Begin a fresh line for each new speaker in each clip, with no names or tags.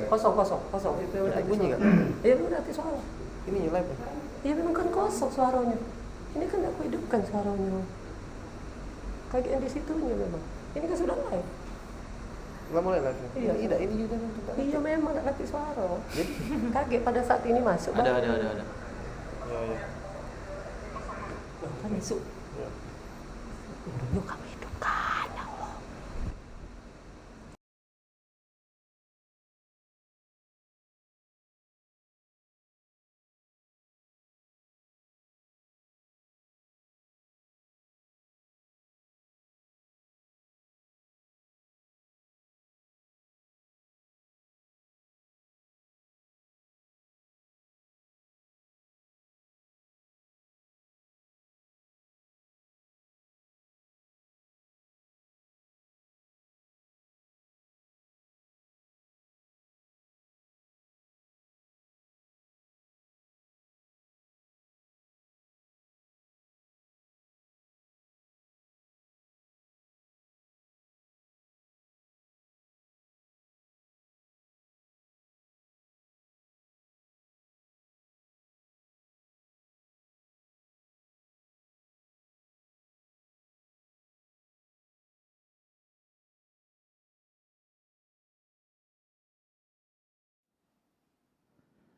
Kosong. Itu udah
bunyi nggak?
Iya berarti suara.
Ini live ya?
Iya memang kan kosong suaranya. Ini kan aku hidupkan suaranya. Kayak yang di situnya memang. Ini kan sudah live.
Nggak mulai live ya?
Iya.
Tidak, ini juga kan.
Iya memang tidak mati suara.
Jadi?
Kaget pada saat ini masuk.
Ada.
Ya.
Kan masuk.
Ya.
Dulu kami hidupkan ya Allah.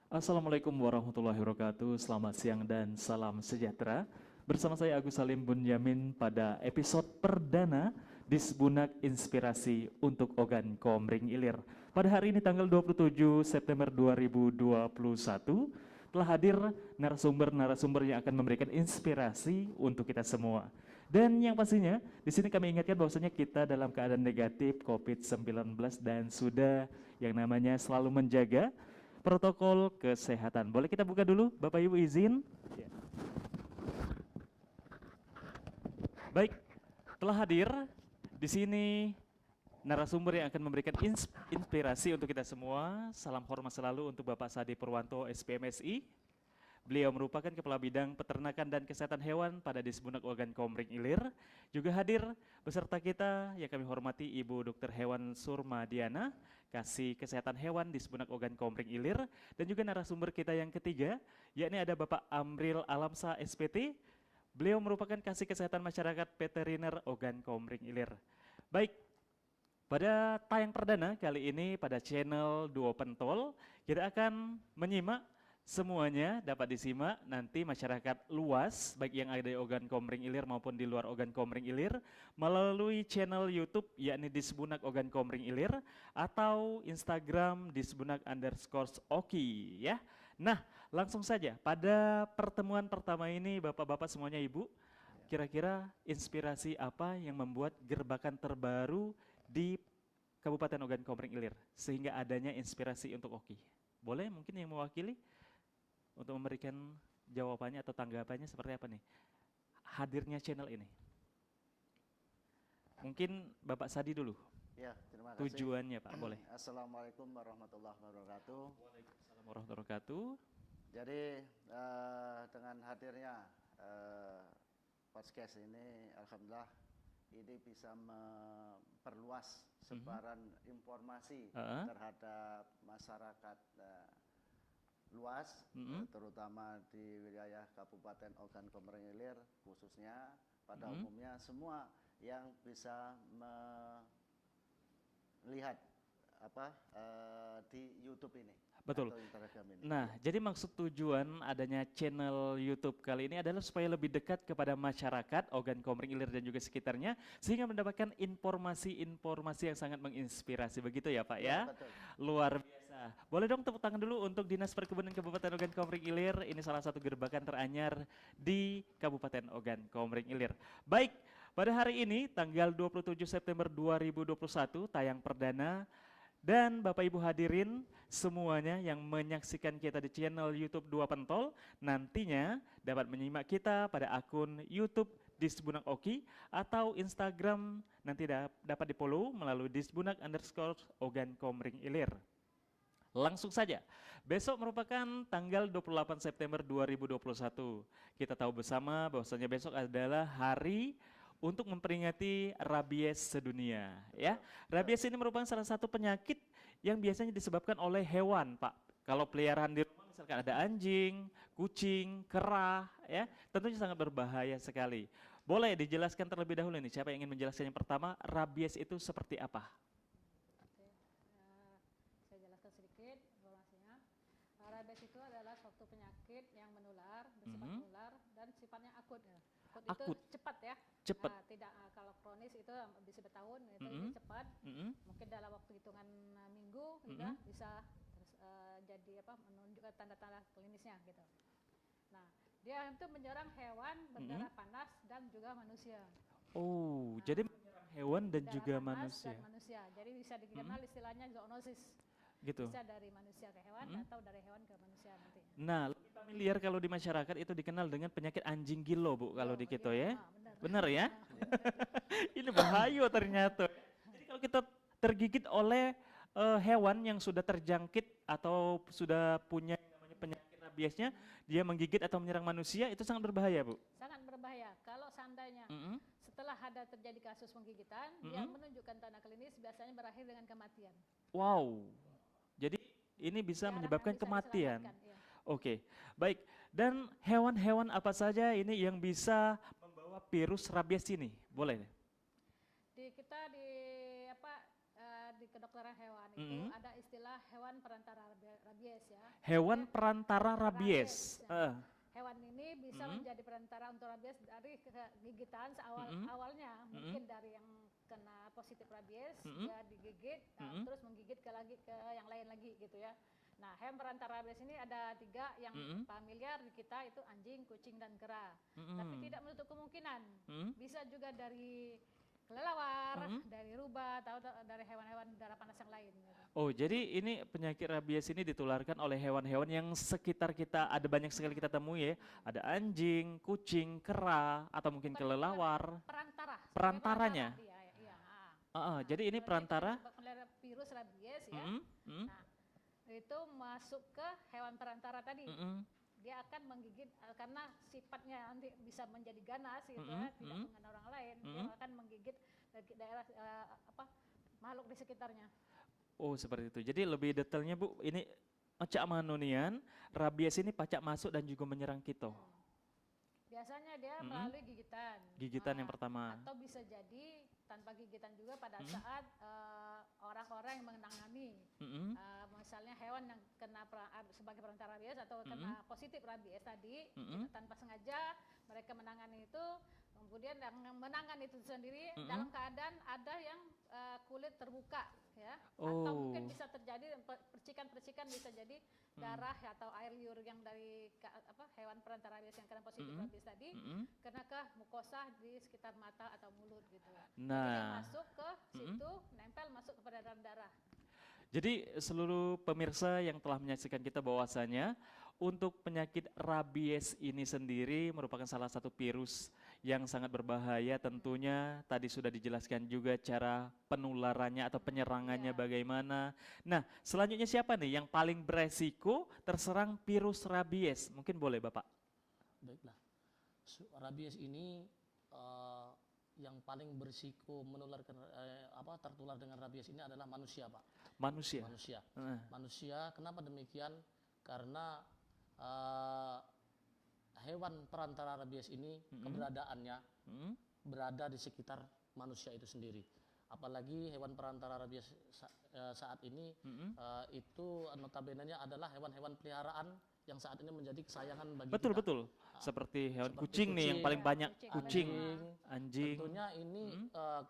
Assalamualaikum warahmatullahi wabarakatuh. Selamat siang dan salam sejahtera. Bersama saya Agus Salim Bunyamin pada episode perdana Disbunak Inspirasi untuk Ogan Komering Ilir. Pada hari ini tanggal 27 September 2021 telah hadir narasumber-narasumber yang akan memberikan inspirasi untuk kita semua. Dan yang pastinya di sini kami ingatkan bahwasanya kita dalam keadaan negatif COVID-19 dan sudah yang namanya selalu menjaga protokol kesehatan. Boleh kita buka dulu, Bapak Ibu izin? Ya. Baik, telah hadir di sini narasumber yang akan memberikan inspirasi untuk kita semua. Salam hormat selalu untuk Bapak Sadi Purwanto, SPMSI. Beliau merupakan Kepala Bidang Peternakan dan Kesehatan Hewan pada Disbunak Ogan Komering Ilir. Juga hadir beserta kita yang kami hormati Ibu Dr. Hewan Surmadiana, Kasih Kesehatan Hewan Disbunak Ogan Komering Ilir. Dan juga narasumber kita yang ketiga, yakni ada Bapak Amril Alamsa, SPT. Beliau merupakan Kasih Kesehatan Masyarakat Veteriner Ogan Komering Ilir. Baik, pada tayang perdana kali ini pada channel Duo Pentol, kita akan menyimak semuanya dapat disimak nanti masyarakat luas baik yang ada di Ogan Komering Ilir maupun di luar Ogan Komering Ilir melalui channel YouTube yakni Disbunak Ogan Komering Ilir atau Instagram Disbunak_Oki ya. Nah, langsung saja pada pertemuan pertama ini Bapak-bapak semuanya Ibu, kira-kira inspirasi apa yang membuat gerbakan terbaru di Kabupaten Ogan Komering Ilir sehingga adanya inspirasi untuk Oki? Boleh mungkin yang mewakili? Untuk memberikan jawabannya atau tanggapannya seperti apa nih hadirnya channel ini? Mungkin Bapak Sadi dulu.
Ya, terima kasih.
Tujuannya Pak, boleh.
Assalamualaikum warahmatullahi wabarakatuh.
Waalaikumsalam warahmatullahi wabarakatuh.
Jadi dengan hadirnya podcast ini, alhamdulillah ini bisa memperluas sebaran informasi terhadap masyarakat luas, terutama di wilayah Kabupaten Ogan Komering Ilir khususnya pada umumnya semua yang bisa melihat di YouTube ini.
Betul.
Ini.
Nah, jadi maksud tujuan adanya channel YouTube kali ini adalah supaya lebih dekat kepada masyarakat Ogan Komering Ilir dan juga sekitarnya sehingga mendapatkan informasi-informasi yang sangat menginspirasi begitu ya Pak ya?
Betul.
Luar biasa. Boleh dong tepuk tangan dulu untuk Dinas Perkebunan Kabupaten Ogan Komering Ilir. Ini salah satu gerbakan teranyar di Kabupaten Ogan Komering Ilir. Baik, pada hari ini tanggal 27 September 2021 tayang perdana. Dan Bapak Ibu hadirin semuanya yang menyaksikan kita di channel YouTube Dua Pentol nantinya dapat menyimak kita pada akun YouTube Disbunak Oki atau Instagram nanti dapat di-follow melalui Disbunak_Ogan Komering Ilir. Langsung saja, besok merupakan tanggal 28 September 2021. Kita tahu bersama bahwasanya besok adalah hari untuk memperingati rabies sedunia ya. Rabies ini merupakan salah satu penyakit yang biasanya disebabkan oleh hewan, Pak. Kalau peliharaan di rumah misalkan ada anjing, kucing, kera, ya, tentunya sangat berbahaya sekali. Boleh dijelaskan terlebih dahulu nih, siapa yang ingin menjelaskan yang pertama, rabies itu seperti apa?
Oke, saya jelaskan sedikit informasinya. Rabies itu adalah suatu penyakit yang menular, bersifat menular dan sifatnya akut. Akut itu cepat ya.
Cepat.
Tidak kalau kronis itu bisa bertahun, itu ini cepat. Mungkin dalam waktu hitungan minggu sudah bisa jadi menunjukkan tanda-tanda klinisnya gitu. Nah, dia itu menyerang hewan berdarah panas dan juga manusia.
Oh, jadi menyerang hewan dan juga manusia.
Jadi bisa dikenal istilahnya zoonosis.
Gitu.
Bisa dari manusia ke hewan atau dari hewan ke manusia nanti.
Nah, lebih familiar kalau di masyarakat itu dikenal dengan penyakit anjing gilo, Bu, kalau di kita ya. Benar ya? Ini bahaya ternyata. Jadi kalau kita tergigit oleh hewan yang sudah terjangkit atau sudah punya namanya penyakit rabiesnya, dia menggigit atau menyerang manusia, itu sangat berbahaya, Bu.
Sangat berbahaya. Kalau seandainya setelah ada terjadi kasus penggigitan, dia menunjukkan tanda klinis biasanya berakhir dengan kematian.
Wow. Jadi ini bisa menyebabkan kematian.
Ya.
Oke, baik. Dan hewan-hewan apa saja ini yang bisa membawa virus rabies ini? Boleh?
Di kedokteran hewan itu ada istilah hewan perantara rabies ya.
Hewan perantara rabies.
Hewan ini bisa menjadi perantara untuk rabies dari gigitan awalnya mungkin dari yang kena positif rabies dia digigit terus menggigit ke yang lain lagi gitu ya. Nah, hewan perantara rabies ini ada 3 yang familiar di kita, itu anjing, kucing dan kera. Tapi tidak menutup kemungkinan bisa juga dari kelelawar, dari rubah atau dari hewan-hewan darah panas yang lain gitu.
Oh, jadi ini penyakit rabies ini ditularkan oleh hewan-hewan yang sekitar kita, ada banyak sekali kita temui ya. Ada anjing, kucing, kera, atau mungkin kelelawar. Perantaranya. Jadi ini perantara
virus rabies ya. Nah, itu masuk ke hewan perantara tadi. Dia akan menggigit karena sifatnya nanti bisa menjadi ganas gitu ya, tidak mengenal orang lain. Dia akan menggigit daerah makhluk di sekitarnya.
Oh, seperti itu. Jadi lebih detailnya, Bu, ini Cak Manunian, rabies ini pacak masuk dan juga menyerang kita.
Biasanya dia melalui gigitan.
Gigitan yang pertama.
Atau bisa jadi tanpa gigitan juga pada saat orang-orang yang menangani. Misalnya hewan yang kena sebagai perantara rabies atau kena positif rabies tadi, tanpa sengaja mereka menangani itu, kemudian yang menangani itu sendiri dalam keadaan ada yang kulit terbuka ya, atau mungkin bisa terjadi percikan-percikan, bisa jadi darah atau air liur yang dari hewan perantara rabies yang kena positif rabies tadi kena ke mukosa di sekitar mata atau mulut gitu. Jadi masuk ke situ, nempel masuk kepada dalam darah.
Jadi seluruh pemirsa yang telah menyaksikan kita bahwasanya untuk penyakit rabies ini sendiri merupakan salah satu virus yang sangat berbahaya tentunya. Tadi sudah dijelaskan juga cara penularannya atau penyerangannya bagaimana. Nah, selanjutnya siapa nih yang paling beresiko terserang virus rabies? Mungkin boleh Bapak.
Baiklah, rabies ini yang paling berisiko menularkan tertular dengan rabies ini adalah manusia, Pak.
Manusia.
Manusia. Kenapa demikian? Karena hewan perantara rabies ini keberadaannya berada di sekitar manusia itu sendiri. Apalagi hewan perantara rabies saat ini itu notabene-nya adalah hewan-hewan peliharaan yang saat ini menjadi kesayangan bagi kita.
Betul. Seperti hewan kucing nih yang paling banyak, kucing, anjing.
Tentunya ini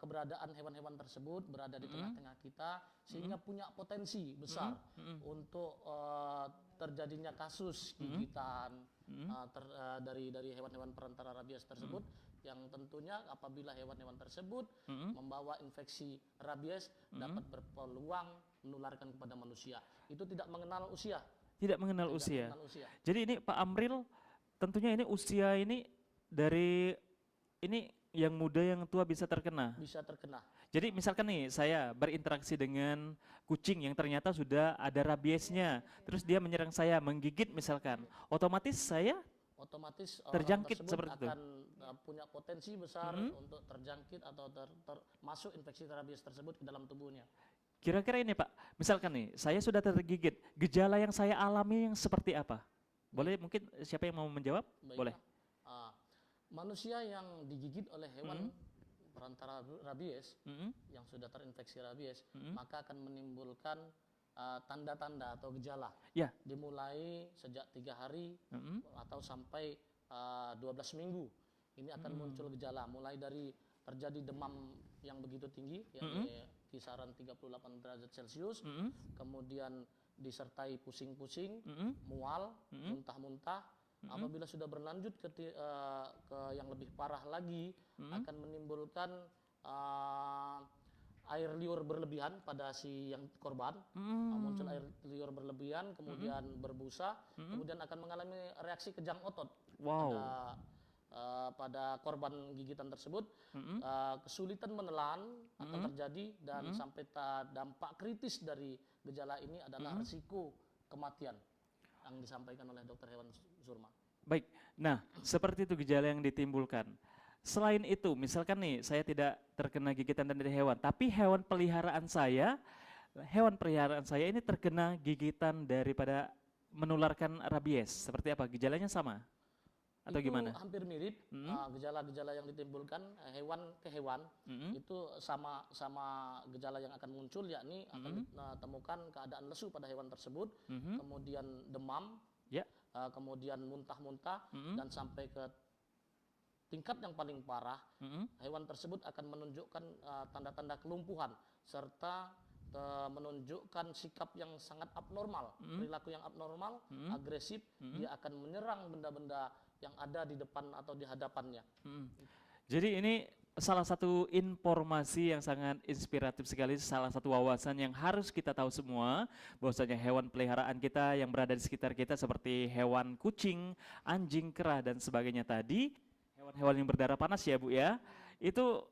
keberadaan hewan-hewan tersebut berada di tengah-tengah kita sehingga punya potensi besar untuk terjadinya kasus gigitan dari hewan-hewan perantara rabies tersebut, yang tentunya apabila hewan-hewan tersebut membawa infeksi rabies dapat berpeluang menularkan kepada manusia. Itu tidak mengenal usia.
Tidak mengenal usia. Jadi ini Pak Amril, tentunya ini usia ini dari ini yang muda yang tua bisa terkena.
Bisa terkena.
Jadi misalkan nih saya berinteraksi dengan kucing yang ternyata sudah ada rabiesnya, terus dia menyerang saya, menggigit misalkan, otomatis saya terjangkit seperti itu.
Akan punya potensi besar untuk terjangkit atau masuk infeksi rabies tersebut ke dalam tubuhnya.
Kira-kira ini Pak, misalkan nih, saya sudah tergigit, gejala yang saya alami yang seperti apa? Boleh mungkin siapa yang mau menjawab? Boleh.
Ah, manusia yang digigit oleh hewan perantara rabies yang sudah terinfeksi rabies, maka akan menimbulkan tanda-tanda atau gejala.
Ya.
Dimulai sejak 3 hari atau sampai 12 minggu. Ini akan muncul gejala, mulai dari terjadi demam yang begitu tinggi, yakni kisaran 38 derajat Celcius, kemudian disertai pusing-pusing, mual, muntah-muntah. Apabila sudah berlanjut ke yang lebih parah lagi, akan menimbulkan air liur berlebihan pada si yang korban, muncul air liur berlebihan, kemudian berbusa, kemudian akan mengalami reaksi kejang otot.
Wow.
Pada korban gigitan tersebut, kesulitan menelan akan terjadi dan sampai dampak kritis dari gejala ini adalah risiko kematian yang disampaikan oleh dokter hewan Surma.
Baik, nah seperti itu gejala yang ditimbulkan. Selain itu, misalkan nih saya tidak terkena gigitan dari hewan, tapi hewan peliharaan saya ini terkena gigitan daripada menularkan rabies. Seperti apa? Gejalanya sama? Atau
Itu
gimana?
hampir mirip, gejala-gejala yang ditimbulkan hewan ke hewan itu sama gejala yang akan muncul, yakni akan ditemukan keadaan lesu pada hewan tersebut, kemudian demam, kemudian muntah-muntah, dan sampai ke tingkat yang paling parah, hewan tersebut akan menunjukkan tanda-tanda kelumpuhan serta menunjukkan sikap yang sangat abnormal, perilaku yang abnormal, agresif. Dia akan menyerang benda-benda yang ada di depan atau di hadapannya.
Jadi ini salah satu informasi yang sangat inspiratif sekali, salah satu wawasan yang harus kita tahu semua, bahwasanya hewan peliharaan kita yang berada di sekitar kita seperti hewan kucing, anjing, kera dan sebagainya tadi, hewan-hewan yang berdarah panas ya Bu ya, itu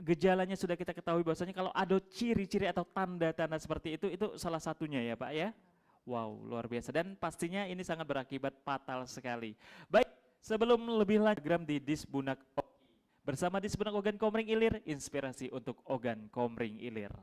gejalanya sudah kita ketahui bahwasanya kalau ada ciri-ciri atau tanda-tanda seperti itu salah satunya ya Pak ya. Wow, luar biasa dan pastinya ini sangat berakibat fatal sekali. Baik, sebelum lebih lanjut program di Disbunak bersama Disbunak Ogan Komering Ilir, inspirasi untuk Ogan Komering Ilir.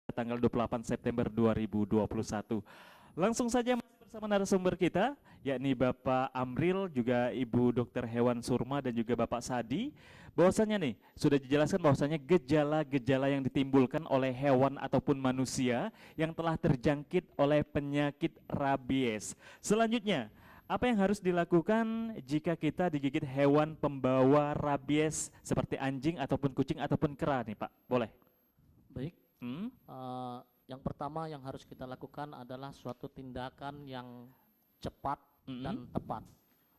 Tanggal 28 September 2021. Langsung saja bersama narasumber kita, yakni Bapak Amril, juga Ibu Dokter Hewan Surma dan juga Bapak Sadi. Bahwasanya nih, sudah dijelaskan bahwasanya gejala-gejala yang ditimbulkan oleh hewan ataupun manusia yang telah terjangkit oleh penyakit rabies. Selanjutnya, apa yang harus dilakukan jika kita digigit hewan pembawa rabies seperti anjing ataupun kucing ataupun kera nih Pak? Boleh?
Baik. Yang pertama yang harus kita lakukan adalah suatu tindakan yang cepat dan tepat.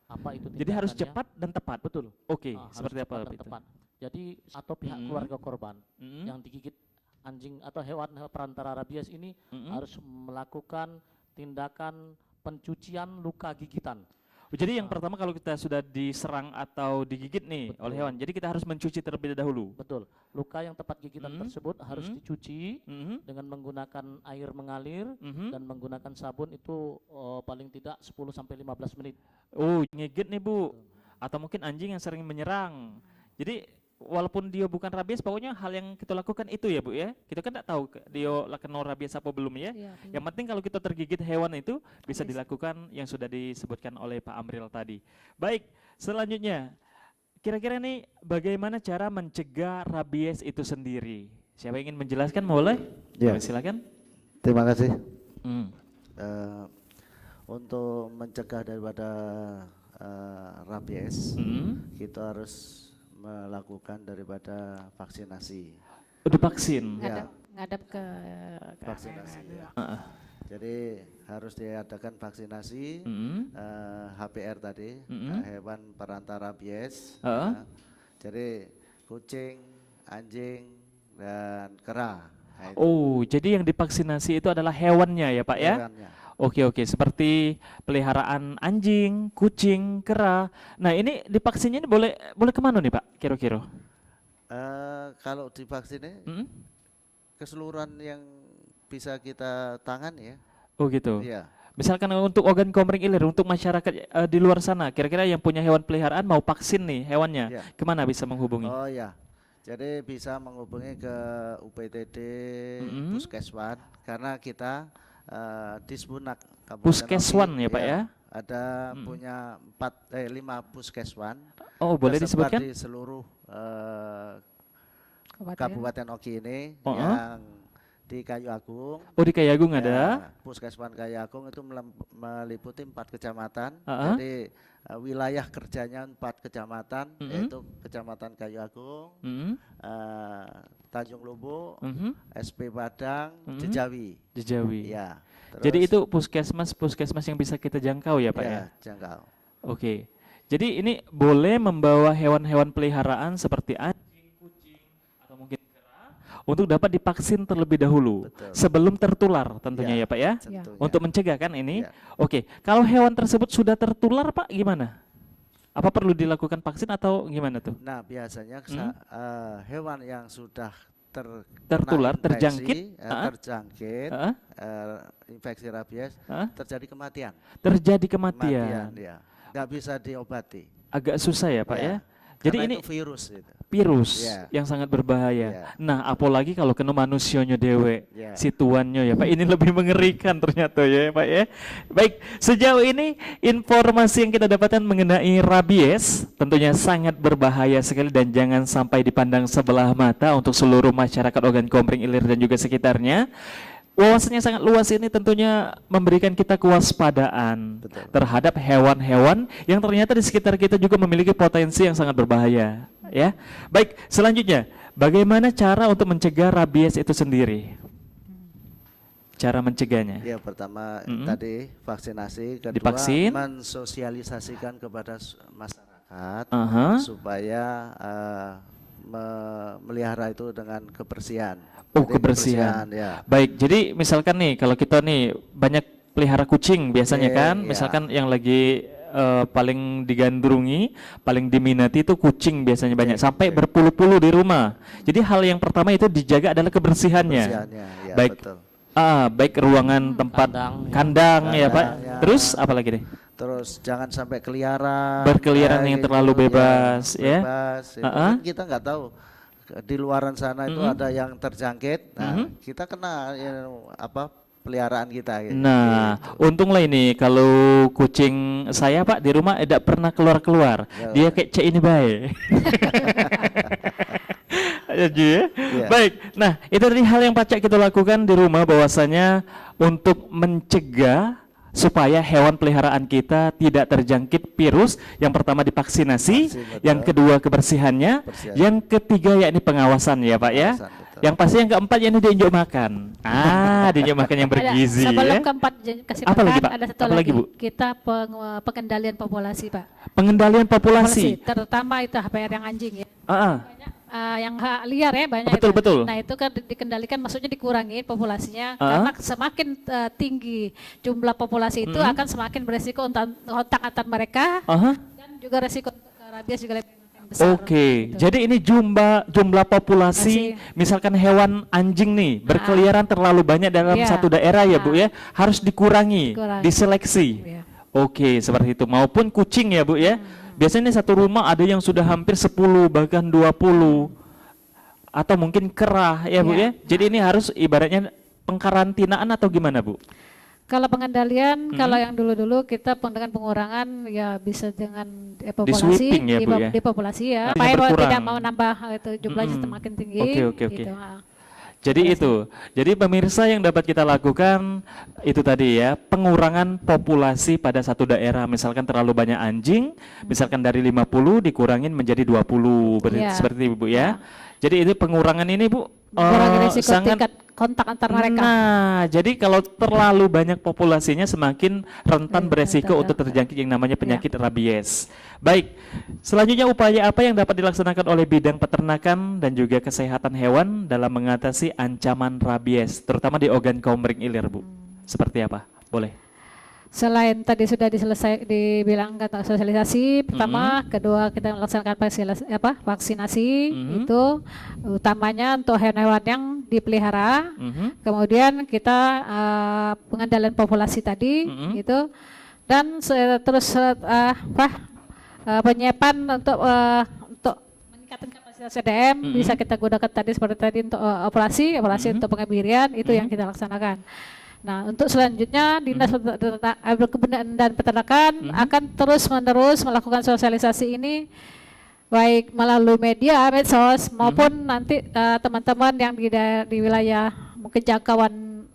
Apa itu tindakannya?
Jadi harus cepat dan tepat.
Betul.
Oke,
Harus
seperti apa
cepat dan
itu?
tepat. Jadi atau pihak keluarga korban yang digigit anjing atau hewan perantara rabies ini harus melakukan tindakan pencucian luka gigitan.
Jadi yang pertama kalau kita sudah diserang atau digigit nih oleh hewan, jadi kita harus mencuci terlebih dahulu.
Betul. Luka yang tempat gigitan tersebut harus dicuci dengan menggunakan air mengalir dan menggunakan sabun itu paling tidak 10 sampai 15 menit.
Oh, ngigit nih Bu. Atau mungkin anjing yang sering menyerang. Jadi walaupun dia bukan rabies, pokoknya hal yang kita lakukan itu ya Bu ya. Kita kan tidak tahu dia kena rabies apa belum ya.
Iya,
Yang penting kalau kita tergigit hewan itu bisa dilakukan yang sudah disebutkan oleh Pak Amril tadi. Baik, selanjutnya kira-kira nih bagaimana cara mencegah rabies itu sendiri? Siapa yang ingin menjelaskan boleh?
Ya.
Silakan.
Terima kasih.
Hmm.
Untuk mencegah daripada rabies, kita harus melakukan daripada vaksinasi.
Udah vaksin.
Ya,
Ngadap ke
vaksinasi. Ya. Jadi harus diadakan vaksinasi HPR tadi, hewan perantara rabies. Ya. Jadi kucing, anjing, dan kera. Nah, itu
Oh, jadi yang divaksinasi itu adalah hewannya ya Pak ya?
hewannya.
Oke, seperti peliharaan anjing, kucing, kera. Nah ini divaksinnya ini boleh kemana nih Pak kira-kira?
Kalau divaksin ini
Mm-mm.
keseluruhan yang bisa kita tangani ya.
Oh gitu.
Iya.
Misalkan untuk organ komering ilir, untuk masyarakat di luar sana, kira-kira yang punya hewan peliharaan mau vaksin nih hewannya,
Iya.
kemana bisa menghubungi?
Oh ya. Jadi bisa menghubungi ke UPTD Puskeswan karena kita Disbunak Kabupaten
Puskeswan
Oki,
ya Pak ya?
Ada punya 5 puskeswan.
Oh boleh
tersebar
disebutkan?
di seluruh
Kabupaten.
Kabupaten Oki ini
Oh,
yang di Kayu Agung.
Oh di Kayagung ada?
Ya, Puskeswan Kayu Agung itu meliputi 4 kecamatan. Jadi wilayah kerjanya 4 kecamatan, yaitu Kecamatan Kayu Agung, Tanjung Lubu, SP Padang, Jejawi.
Jejawi.
Ya.
Jadi
terus-
itu puskesmas yang bisa kita jangkau ya Pak ya?
ya, jangkau.
Oke. Jadi ini boleh membawa hewan-hewan peliharaan seperti anjing, kucing, atau mungkin kera untuk dapat divaksin terlebih dahulu
Betul.
sebelum tertular tentunya ya,
Ya,
Pak ya?
Tentunya.
Untuk mencegah kan ini?
Ya.
Oke. Kalau hewan tersebut sudah tertular Pak gimana? Apa perlu dilakukan vaksin atau gimana tuh?
Nah, biasanya hewan yang sudah
Tertular,
infeksi,
terjangkit,
terjangkit
Heeh.
infeksi rabies,
Heeh.
terjadi kematian.
Terjadi kematian.
Ya. Nggak bisa diobati.
Agak susah ya Pak ya? Jadi
Karena
ini
itu virus itu.
virus
Ya.
yang sangat berbahaya.
Ya.
Nah, apalagi kalau kena manusianya dewe,
Ya.
si tuannya ya Pak, ini lebih mengerikan ternyata ya Pak ya. Baik, sejauh ini informasi yang kita dapatkan mengenai rabies tentunya sangat berbahaya sekali dan jangan sampai dipandang sebelah mata untuk seluruh masyarakat Ogan Komering Ilir dan juga sekitarnya. Wawasannya sangat luas ini tentunya memberikan kita kewaspadaan
Betul.
terhadap hewan-hewan yang ternyata di sekitar kita juga memiliki potensi yang sangat berbahaya ya. Baik, selanjutnya bagaimana cara untuk mencegah rabies itu sendiri? Cara mencegahnya?
Ya, pertama tadi vaksinasi, kedua
Divaksin.
mensosialisasikan kepada masyarakat
Aha.
supaya melihara itu dengan kebersihan.
Oh,
Jadi
kebersihan.
ya.
Baik, jadi misalkan nih kalau kita nih banyak pelihara kucing biasanya
Oke,
kan,
ya.
misalkan yang lagi paling digandrungi, paling diminati itu kucing biasanya banyak sampai berpuluh-puluh di rumah. Jadi hal yang pertama itu dijaga adalah kebersihannya.
Kebersihannya, ya,
Baik.
betul.
Baik ruangan tempat kandang ya Pak.
ya.
Terus apa lagi nih?
Terus jangan sampai keliaran.
Berkeliaran yang
kayak
terlalu
gitu,
bebas, ya.
Bebas. Itu
Ah-ah.
kan kita nggak tahu di luaran sana itu ada yang terjangkit. Nah, kita kena peliharaan kita. Gitu.
Nah, untunglah ini kalau kucing saya Pak di rumah tidak pernah keluar-keluar. Dia kayak cek ini baik. Ya, ya. Baik. Nah, itu tadi hal yang pacak kita lakukan di rumah bahwasanya untuk mencegah supaya hewan peliharaan kita tidak terjangkit virus. Yang pertama divaksinasi,
Vaksin, betul.
yang kedua kebersihannya,
Kebersihan.
yang ketiga yakni pengawasan ya Pak ya.
Pengawasan, betul.
Yang pasti yang keempat yakni diinjak makan. Diinjak makan yang bergizi
Sebelum
ya.
keempat kasih
Apa
makan,
lagi, Pak?
ada satu
Apa
lagi.
lagi, Bu?
Kita pengendalian populasi Pak.
Pengendalian populasi.
Terutama itu HPR yang anjing ya.
Ah, ah.
Banyak liar ya banyak
Betul,
itu.
betul.
Nah itu kan dikendalikan, maksudnya dikurangi populasinya karena semakin tinggi jumlah populasi itu akan semakin beresiko kontak antar mereka dan juga resiko rabies juga lebih besar.
Oke,
gitu.
jadi ini jumlah populasi, misalkan hewan anjing nih berkeliaran terlalu banyak dalam
Iya.
satu daerah ya Bu ya, harus dikurangi,
Dikurangi.
diseleksi.
Iya.
Oke, seperti itu. Maupun kucing ya Bu ya. Biasanya satu rumah ada yang sudah hampir 10 bahkan 20 atau mungkin kerah ya Bu
Iya.
ya. Jadi ini harus ibaratnya pengkarantinaan atau gimana Bu?
Kalau pengendalian, kalau yang dulu-dulu kita dengan pengurangan ya bisa dengan depopulasi,
sweeping ya, Bu, ya?
depopulasi ya.
Artinya
Supaya
berkurang.
tidak mau nambah itu jumlahnya semakin tinggi.
Oke.
Gitu.
Jadi itu, jadi pemirsa yang dapat kita lakukan itu tadi ya, pengurangan populasi pada satu daerah. Misalkan terlalu banyak anjing, misalkan dari 50 dikurangin menjadi 20,
Iya.
seperti Bu ya. Jadi ini pengurangan ini Bu
Mengurangi risiko
sangat.
tingkat kontak antar mereka.
Nah, jadi kalau terlalu banyak populasinya semakin rentan
Iya,
beresiko
betul.
untuk terjangkit yang namanya penyakit rabies. Baik, selanjutnya upaya apa yang dapat dilaksanakan oleh bidang peternakan dan juga kesehatan hewan dalam mengatasi ancaman rabies, terutama di organ komering ilir, Bu? Seperti apa? Boleh.
Selain tadi sudah dibilang kata sosialisasi, pertama, kedua kita melaksanakan vaksinasi itu utamanya untuk hewan-hewan yang dipelihara. Kemudian kita pengendalian populasi tadi itu dan terus penyiapan untuk meningkatkan kapasitas SDM bisa kita gunakan tadi seperti tadi untuk operasi untuk pengebirian itu yang kita laksanakan. Nah, untuk selanjutnya Dinas Perkebunan dan Peternakan akan terus-menerus melakukan sosialisasi ini baik melalui media, medsos maupun nanti teman-teman yang di wilayah mungkin jangkauan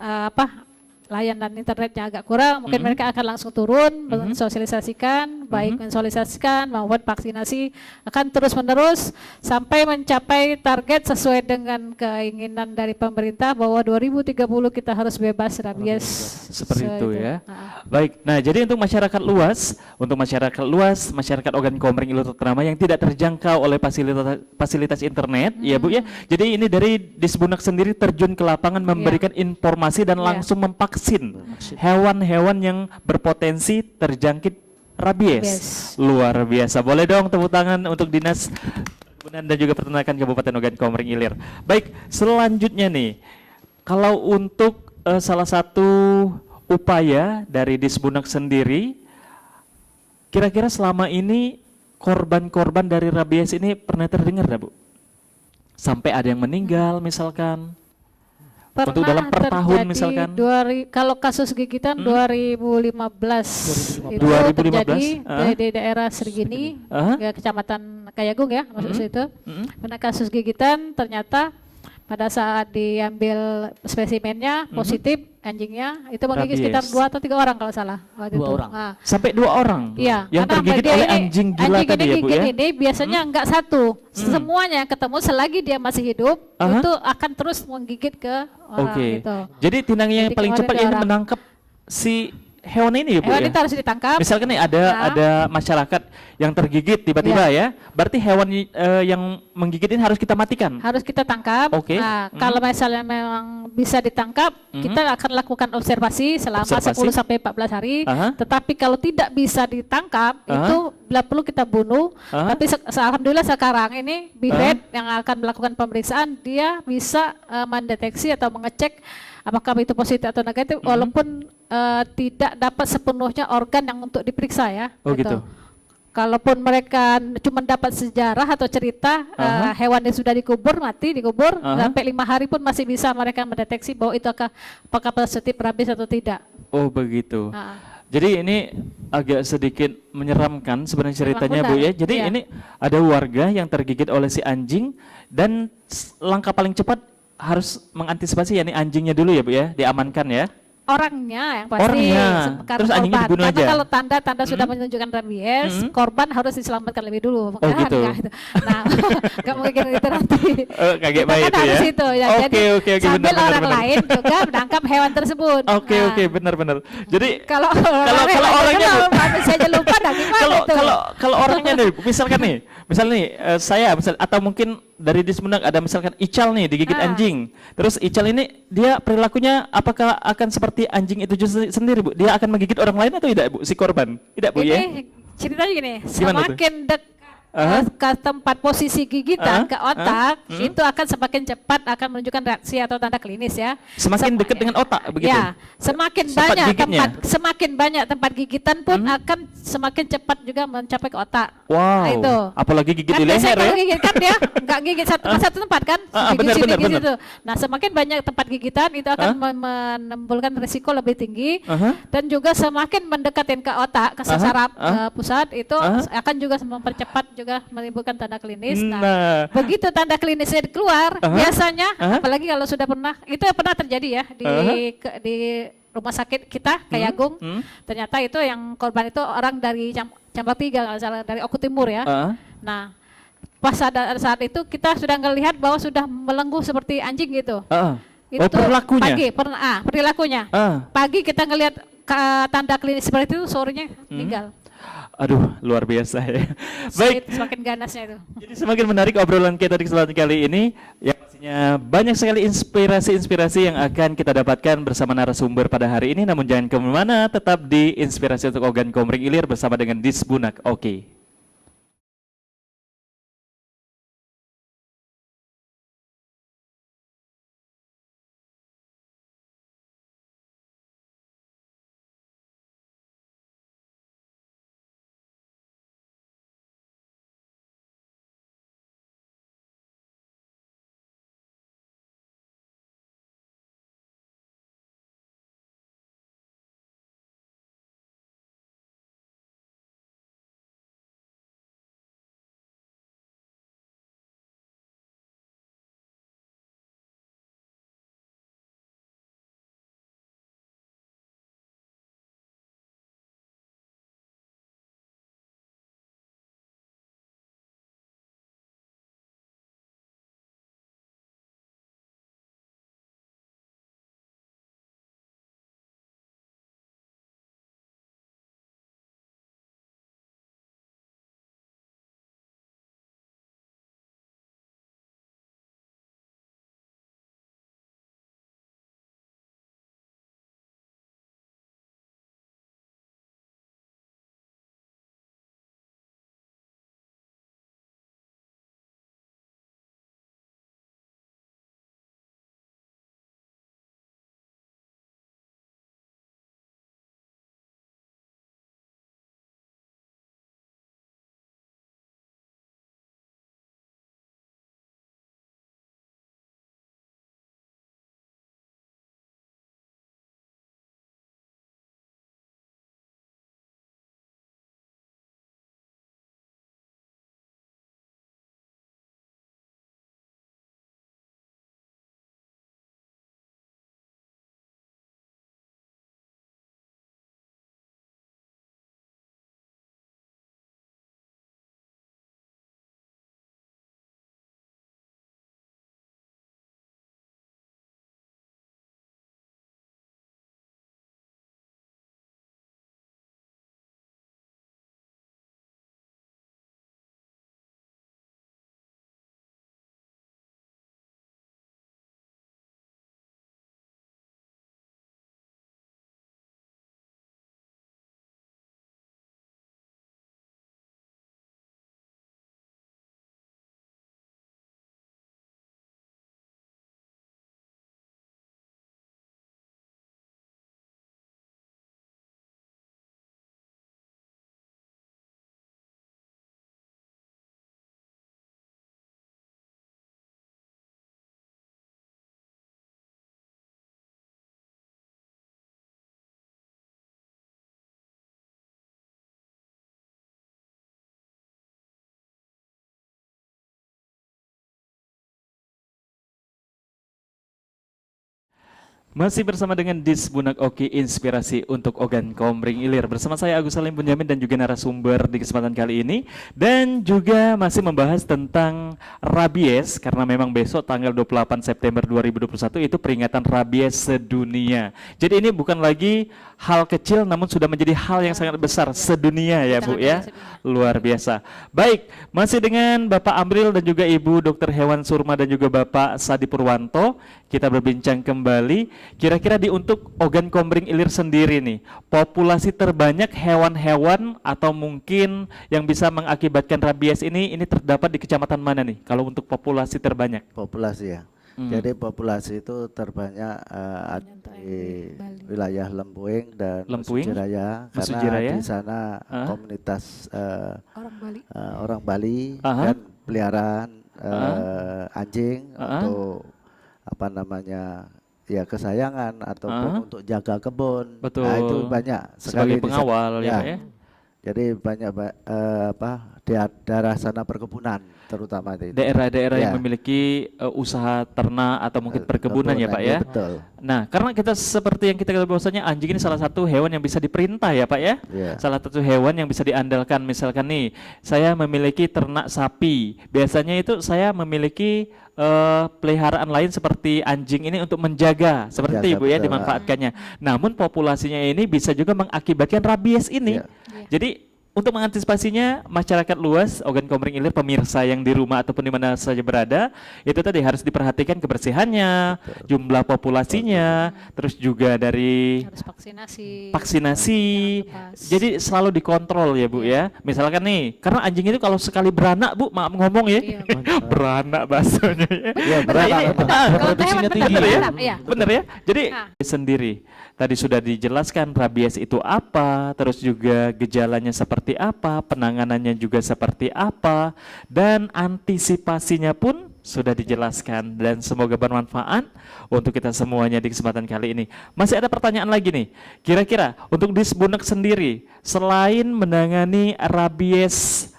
layanan internetnya agak kurang, mungkin mereka akan langsung turun mensosialisasikan, baik mensosialisasikan maupun vaksinasi akan terus-menerus sampai mencapai target sesuai dengan keinginan dari pemerintah bahwa 2030 kita harus bebas rabies.
Seperti itu ya. Baik, nah jadi untuk masyarakat luas, masyarakat organ komering ilir terutama yang tidak terjangkau oleh fasilitas internet, ya Bu ya. Jadi ini dari Disbunak sendiri terjun ke lapangan memberikan informasi dan langsung memvaksin hewan-hewan yang berpotensi terjangkit rabies. Luar biasa. Boleh dong tepuk tangan untuk Dinas Perkebunan dan juga Peternakan Kabupaten Ogan Komering Ilir. Baik, selanjutnya nih, kalau untuk salah satu upaya dari Disbunak sendiri, kira-kira selama ini korban-korban dari rabies ini pernah terdengar dah Bu? Sampai ada yang meninggal misalkan? Untuk dalam per tahun misalkan?
Kalau kasus gigitan 2015 itu
2015,
terjadi di daerah Sergini, Kecamatan Kayagung ya, maksud itu. Karena kasus gigitan ternyata pada saat diambil spesimennya positif anjingnya itu menggigit sekitar 2 atau 3 orang kalau salah waktu
2
itu.
orang.
Sampai 2 orang
Iya,
yang
karena
tergigit
dia
oleh
ini-
anjing gila
anjing
tadi ya Bu ya?
ini biasanya enggak satu, semuanya yang ketemu selagi dia masih hidup itu akan terus menggigit ke orang
Oke.
gitu.
Jadi tinangnya yang
Jadi
paling
kemarin
cepat
ada
ini
orang.
menangkap si hewan ini ya Bu
Hewan
ya?
itu harus ditangkap.
Misalkan nih ada masyarakat yang tergigit tiba-tiba ya, berarti hewan yang menggigit ini harus kita matikan.
Harus kita tangkap.
Oke.
Nah, kalau misalnya memang bisa ditangkap, kita akan lakukan observasi selama 10 sampai 14 hari. Tetapi kalau tidak bisa ditangkap, itu bila perlu kita bunuh. Tapi alhamdulillah sekarang ini BIVET yang akan melakukan pemeriksaan, dia bisa mendeteksi atau mengecek apakah itu positif atau negatif, walaupun tidak dapat sepenuhnya organ yang untuk diperiksa ya.
Oh gitu.
Kalaupun mereka cuma dapat sejarah atau cerita hewan yang sudah dikubur sampai 5 hari pun masih bisa mereka mendeteksi bahwa itu apakah positif rabies atau tidak.
Oh begitu. Jadi ini agak sedikit menyeramkan sebenarnya ceritanya
benar.
Bu ya. Jadi
Iya.
ini ada warga yang tergigit oleh si anjing dan langkah paling cepat harus mengantisipasi yakni anjingnya dulu ya Bu ya, diamankan ya.
Orangnya yang pasti.
Orangnya.
Karena
Terus anjingnya
korban.
dibunuh
Karena
aja?
kalau tanda-tanda sudah menunjukkan rabies, korban harus diselamatkan lebih dulu.
Oh, gitu.
Nah, nggak mungkin itu nanti.
Kaget
Kita
baik
kan
itu
harus
ya.
itu ya.
Oke,
Jadi
oke,
sambil
benar,
orang
benar.
lain juga menangkap hewan tersebut.
Oke,
Nah,
oke, benar-benar. Jadi
Kalau
kalau orangnya
kalau manusianya lupa, nah gimana itu?
kalau orangnya nih, misalkan nih, Misalnya nih, atau mungkin dari Disbunak ada misalkan Ical nih digigit anjing. Terus Ical ini dia perilakunya apakah akan seperti anjing itu sendiri, Bu? Dia akan menggigit orang lain atau tidak, Bu? Si korban? Tidak, Bu, ya?
Ini ceritanya gini,
Gimana
semakin dekat ke tempat posisi gigitan ke otak, itu akan semakin cepat akan menunjukkan reaksi atau tanda klinis ya.
Semakin dekat dengan otak begitu.
Ya, semakin
Tempat
banyak
gigitnya.
semakin banyak tempat gigitan pun akan semakin cepat juga mencapai ke otak.
Wow.
Nah, itu.
Apalagi gigit
Kan
di
biasanya
leher
kalau
ya.
gigit kan dia nggak gigit satu tempat kan, gigit
benar,
sini,
benar,
gigit
benar.
situ. Nah, semakin banyak tempat gigitan itu akan menimbulkan risiko lebih tinggi dan juga semakin mendekatin ke otak, ke saraf pusat itu akan juga mempercepat juga menimbulkan tanda klinis. Nah, begitu tanda klinisnya keluar, biasanya apalagi kalau sudah pernah terjadi ya di rumah sakit kita kayak Agung. Ternyata itu yang korban itu orang dari Cambak 3 kalau salah, dari Oku Timur ya. Nah, pas saat itu kita sudah ngelihat bahwa sudah melenggu seperti anjing gitu. Itu
perilakunya.
Pagi perilakunya. Pagi kita ngelihat tanda klinis seperti itu, sorenya meninggal.
Aduh, luar biasa ya. Baik.
Semakin ganasnya itu.
Jadi semakin menarik obrolan kita di kesempatan kali ini. Ya pastinya banyak sekali inspirasi-inspirasi yang akan kita dapatkan bersama narasumber pada hari ini. Namun jangan kemana-mana, tetap di Inspirasi untuk Organ Komering Ilir bersama dengan Disbunak. Oke. Masih bersama dengan Disbunak Oki, Inspirasi untuk Organ Komering Ilir. Bersama saya Agus Salim Bunyamin dan juga narasumber di kesempatan kali ini. Dan juga masih membahas tentang rabies, karena memang besok tanggal 28 September 2021 itu peringatan rabies sedunia. Jadi ini bukan lagi hal kecil namun sudah menjadi hal yang sangat besar sedunia ya Bu ya. Luar biasa. Baik, masih dengan Bapak Amril dan juga Ibu Dr. Hewan Surma dan juga Bapak Sadi Purwanto, kita berbincang kembali. Kira-kira untuk Ogan Komering Ilir sendiri nih, populasi terbanyak hewan-hewan atau mungkin yang bisa mengakibatkan rabies ini terdapat di kecamatan mana nih? Kalau untuk populasi terbanyak?
Populasi ya. Jadi populasi itu terbanyak ada di wilayah Lempuing dan Mesujiraya, karena di sana komunitas orang Bali kan peliharaan anjing untuk apa namanya ya kesayangan ataupun untuk jaga kebun.
Betul.
Nah itu banyak sekali
sebagai pengawal ya, Pak ya.
Jadi banyak di daerah sana perkebunan terutama itu.
Daerah-daerah yang memiliki usaha ternak atau mungkin perkebunan ya Pak ya.
Betul.
Nah karena kita seperti yang kita ketahui bahwasanya anjing ini salah satu hewan yang bisa diperintah ya Pak ya. Salah satu hewan yang bisa diandalkan. Misalkan nih saya memiliki ternak sapi, biasanya itu saya memiliki peliharaan lain seperti anjing ini untuk menjaga seperti Ibu ya dimanfaatkannya. Namun populasinya ini bisa juga mengakibatkan rabies ini. Jadi untuk mengantisipasinya, masyarakat luas, Ogan Komering Ilir, pemirsa yang di rumah ataupun di mana saja berada, itu tadi harus diperhatikan kebersihannya, jumlah populasinya, terus juga dari
harus
vaksinasi. Jadi selalu dikontrol ya Bu ya. Misalkan nih, karena anjing itu kalau sekali beranak Bu, maaf ngomong ya, beranak bahasanya ya.
Iya beranak.
Produksinya tinggi ya. Bener ya. Jadi sendiri. Tadi sudah dijelaskan rabies itu apa, terus juga gejalanya seperti apa, penanganannya juga seperti apa, dan antisipasinya pun sudah dijelaskan, dan semoga bermanfaat untuk kita semuanya di kesempatan kali ini. Masih ada pertanyaan lagi nih, kira-kira untuk Disbunek sendiri, selain menangani rabies,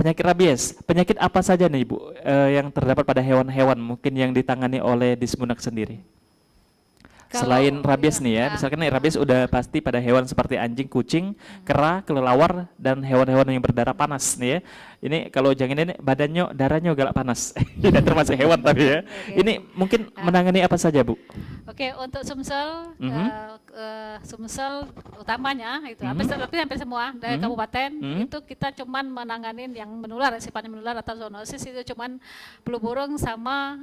penyakit apa saja nih Ibu yang terdapat pada hewan-hewan mungkin yang ditangani oleh Disbunek sendiri? Selain rabies nih ya, misalkan nih rabies udah pasti pada hewan seperti anjing, kucing, kera, kelelawar, dan hewan-hewan yang berdarah panas nih ya. Ini kalau jangan ini badannya, darahnya galak panas. Tidak termasuk hewan tapi ya. Ini mungkin menangani apa saja Bu?
Oke, untuk sumsel, sumsel utamanya itu hampir semua dari kabupaten itu kita cuman menanganin yang menular, sifatnya menular atau zoonosis itu cuman flu burung sama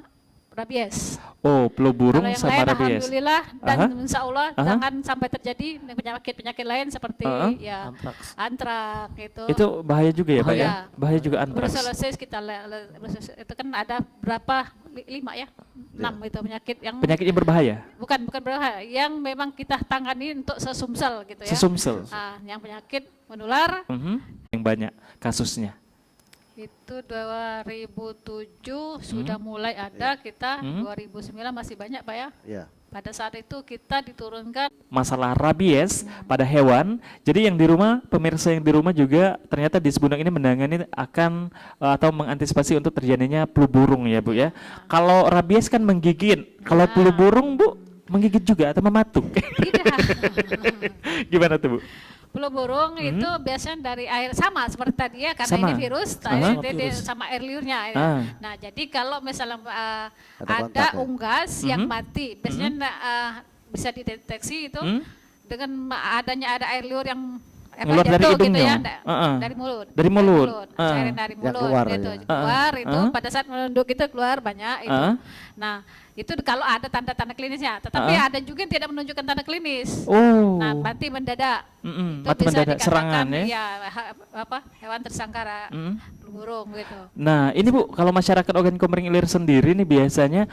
rabies.
Oh, flu burung sama
lain,
rabies.
Alhamdulillah dan insya Allah jangan sampai terjadi penyakit-penyakit lain seperti ya antrak itu.
Itu bahaya juga ya Pak ya? Bahaya juga antraks.
Brucellosis itu kan ada berapa 5 ya? 6 itu penyakit yang
berbahaya.
Bukan berbahaya, yang memang kita tangani untuk sesumsel gitu ya.
Sesumsel.
Yang penyakit menular.
Yang banyak kasusnya.
Itu 2007 sudah mulai ada, kita 2009 masih banyak Pak ya.
Iya.
Pada saat itu kita diturunkan
masalah rabies pada hewan. Jadi yang di rumah, pemirsa yang di rumah juga ternyata Disbunek ini menangani akan atau mengantisipasi untuk terjadinya flu burung ya Bu ya. Kalau rabies kan menggigit, kalau flu burung Bu menggigit juga atau mematuk?
Tidak.
Gimana tuh Bu?
Flu burung itu biasanya dari air, sama seperti tadi ya, karena ini virus, sama air liurnya. Nah jadi kalau misalnya ada unggas yang mati, biasanya bisa dideteksi itu dengan adanya ada air liur yang
keluar dari hidungnya,
gitu ya, dari mulut, cairan dari mulut,
keluar,
gitu, keluar itu pada saat menunduk itu keluar banyak itu. Nah itu kalau ada tanda-tanda klinisnya, tetapi ada juga yang tidak menunjukkan tanda klinis. Nah mati mendadak, itu
mati
bisa
mendadak, serangan ya,
hewan tersangkara burung gitu.
Nah ini Bu, kalau masyarakat Ogan Komering Ilir sendiri nih biasanya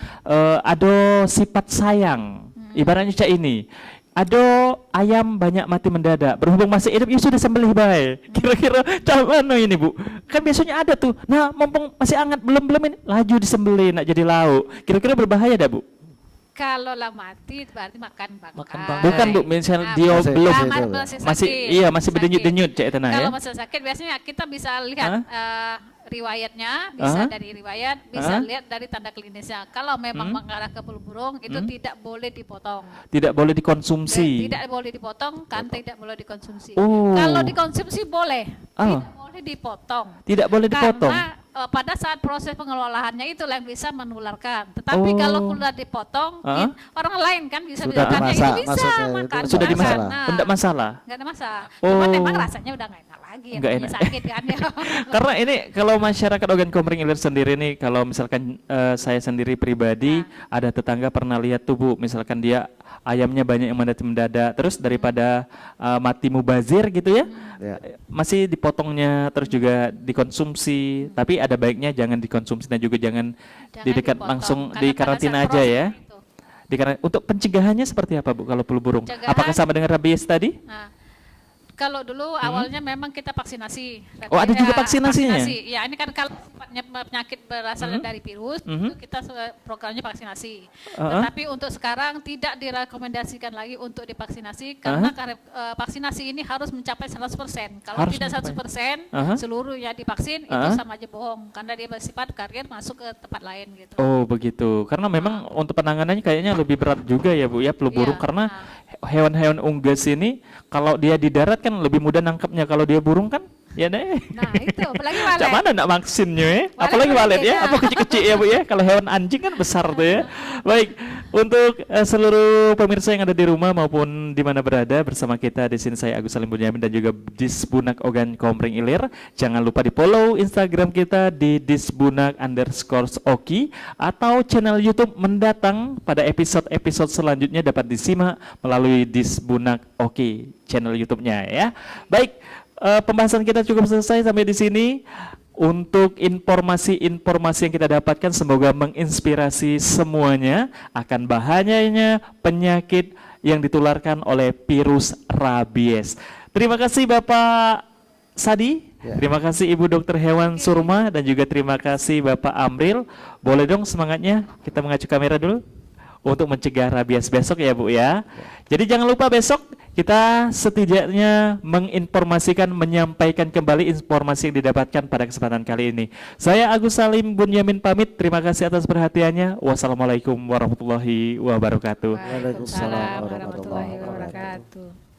ada sifat sayang, ibaratnya cak ini. Ada ayam banyak mati mendadak, berhubung masih hidup, ya sudah sembelih baik. Kira-kira mana ini Bu? Kan biasanya ada tuh, nah mumpung masih hangat, belum ini, laju disembelih, nak jadi lauk. Kira-kira berbahaya dah Bu?
Kalau lah mati berarti makan bangkai.
Bukan Bu, misalnya dia belum masih berdenyut-denyut cek tanah ya.
Kalau masih sakit biasanya kita bisa lihat riwayatnya, bisa dari riwayat, bisa lihat dari tanda klinisnya. Kalau memang mengarah ke flu burung itu tidak boleh dipotong.
Tidak boleh dikonsumsi.
Tidak boleh dipotong kan, tidak boleh dikonsumsi. Kalau dikonsumsi boleh, tidak boleh dipotong.
Tidak boleh dipotong.
Karena pada saat proses pengelolaannya itulah yang bisa menularkan. Tetapi kalau sudah dipotong, orang lain kan bisa
Sudah
makannya
dimasak,
itu bisa
maksudnya itu
makan.
Sudah
Nggak
dimasak,
masalah.
enggak masalah.
Nggak ada masalah.
Oh.
Cuman memang rasanya udah nggak enak lagi,
Nggak
namanya
enak.
sakit kan ya.
Karena ini kalau masyarakat Ogan Komering Ilir sendiri nih, kalau misalkan saya sendiri pribadi ada tetangga pernah lihat tuh Bu, misalkan dia ayamnya banyak yang mendadak, terus daripada mati mubazir gitu ya, masih dipotongnya terus juga dikonsumsi. Tapi ada baiknya jangan dikonsumsi dan juga jangan di dekat
dipotong,
langsung
karena
di
pada
karantina
saat
aja
proses
ya.
itu.
Untuk pencegahannya seperti apa Bu kalau flu burung?
Pencegahan-
Apakah sama dengan rabies tadi?
Nah, kalau dulu awalnya memang kita vaksinasi.
Oh, ada juga vaksinasinya?
Ya, ini kan kalau sifatnya penyakit berasal dari virus, itu kita programnya vaksinasi. Tetapi untuk sekarang tidak direkomendasikan lagi untuk divaksinasi karena vaksinasi ini harus mencapai 100%. Kalau
Harus
tidak
mencapai.
100%, seluruhnya divaksin itu sama aja bohong karena dia bersifat karier masuk ke tempat lain gitu.
Oh begitu, karena memang untuk penanganannya kayaknya lebih berat juga ya Bu ya flu burung,
Iya,
karena hewan-hewan unggas ini kalau dia di darat kan lebih mudah nangkapnya, kalau dia burung kan ya deh.
Nah itu, apalagi walet.
Cak mana nak vaksinnya ya?
Walet
Apalagi walet ya,
ya.
apa kecil-kecil ya Bu ya, kalau hewan anjing kan besar tuh ya. Baik, untuk seluruh pemirsa yang ada di rumah maupun di mana berada, bersama kita di sini saya Agus Salim Bunyamin dan juga Disbunak Ogan Komering Ilir. Jangan lupa di follow Instagram kita di disbunak_oki atau channel YouTube mendatang pada episode-episode selanjutnya dapat disimak melalui Disbunak Oki channel YouTube-nya ya. Baik, pembahasan kita cukup selesai sampai di sini. Untuk informasi-informasi yang kita dapatkan semoga menginspirasi semuanya akan bahayanya penyakit yang ditularkan oleh virus rabies. Terima kasih Bapak Sadi, terima kasih Ibu Dokter Hewan Surma, dan juga terima kasih Bapak Amril. Boleh dong semangatnya kita mengacu kamera dulu untuk mencegah rabies besok ya Bu ya. Jadi jangan lupa besok kita setidaknya menginformasikan, menyampaikan kembali informasi yang didapatkan pada kesempatan kali ini. Saya Agus Salim Bunyamin pamit, terima kasih atas perhatiannya. Wassalamualaikum warahmatullahi wabarakatuh.
Waalaikumsalam warahmatullahi wabarakatuh.